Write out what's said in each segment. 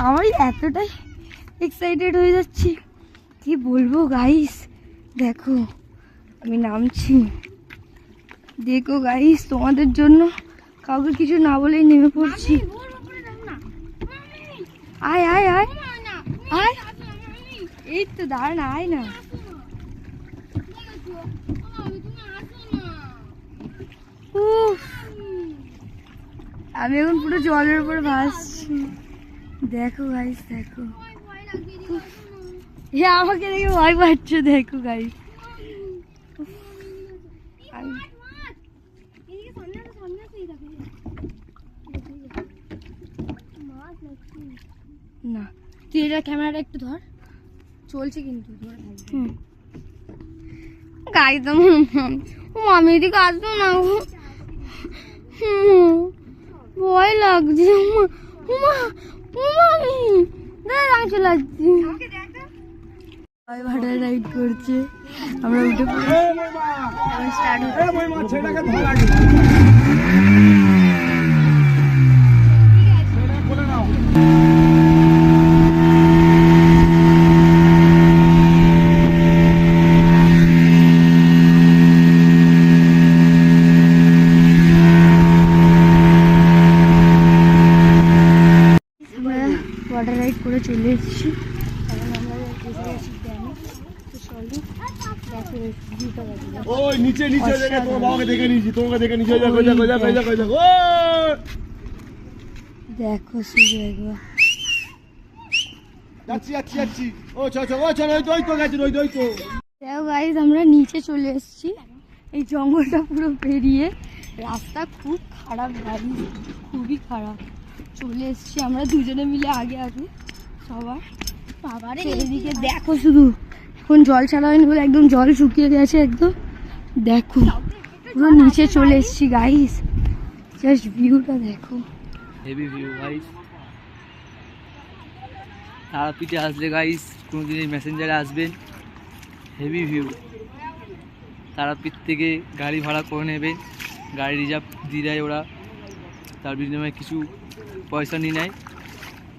আমি এতটাই এক্সাইটেড হয়ে যাচ্ছি কি বলবো গাইস। দেখো আমি নামছি, দেখো গাইস তোমাদের জন্য কাউকে কিছু না বলেই নেমে পড়ছি। আয় আয় আয় আয়, এই তো দাঁড়া না, আয় না। আমি এখন পুরো জলের উপর ভাসছি। দেখো গাইস দেখো, আমাকে দেখে ভয় পাচ্ছে। দেখো গাইস না, তুই এটা ক্যামেরাটা একটু ধর, চলছে কিন্তু গাইস। আমি এদিকে আসবো না, ভয় লাগছে। আমি চলে আসছি, ভাড়া রাইড করছে, আমরা উঠে স্টার্ট ওয়াটার রাইড করে চলে এসেছি। এখন আমরা এসে গেছি ড্যামে। তো চলো দেখো ভিউটা দেখো। ওই নিচে নিচে দেখে তোমার বাবাকে দেখে নিয়েছি, তোমাকে দেখে নিচে দেখো দেখো দেখো দেখো দেখো দেখো শুধু একবার যাচ্ছি যাচ্ছি যাচ্ছি। ও চলো ও চলো, ওই তো গেছে, ওই তো দেখো গাইস আমরা নিচে চলে এসেছি। এই জঙ্গলটা পুরো পেরিয়ে, রাস্তা খুব খারাপ গাড়ি, খুবই খারাপ। চলে এসেছি আমরা দুজনে মিলে আগে আগে সবার। বাবার এদিকে দেখো শুধু, এখন জল ছাড়া হয়নি বলে একদম জল শুকিয়ে গেছে একদম। দেখো পুরো নিচে চলে এসেছি গাইস, জাস্ট ভিউটা দেখো, হেভি ভিউ গাইস। তারাপীঠে আসলে গাইস কোনোদিন এই মেসেঞ্জারে আসবেন, হেভি ভিউ। তারাপীঠ থেকে গাড়ি ভাড়া করে নেবেন, গাড়ি রিজার্ভ দিয়ে দেয় ওরা, তার বিনিময়ে কিছু পয়সা নিয়ে নেয়।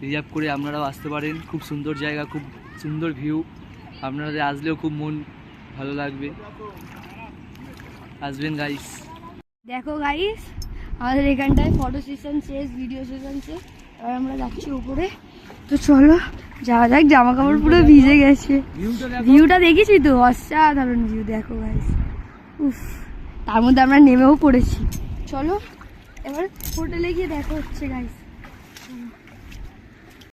রিজার্ভ করে আপনারাও আসতে পারেন, খুব সুন্দর জায়গা, খুব সুন্দর ভিউ। আপনাদের আসলেও খুব মন ভালো লাগবে, আসবেন গাইস। দেখো গাইস আমাদের এখানটায় ফটো সেশন শেষ, ভিডিও সেশন শেষ, এবার আমরা যাচ্ছি উপরে। তো চলো যাওয়া যাক, জামা কাপড় পুরো ভিজে গেছে। ভিউটা দেখেছি তো, অসাধারণ ভিউ। দেখো গাইস উফ, তার মধ্যে আমরা নেমেও পড়েছি। চলো এবার হোটেলে গিয়ে দেখা হচ্ছে গাইস।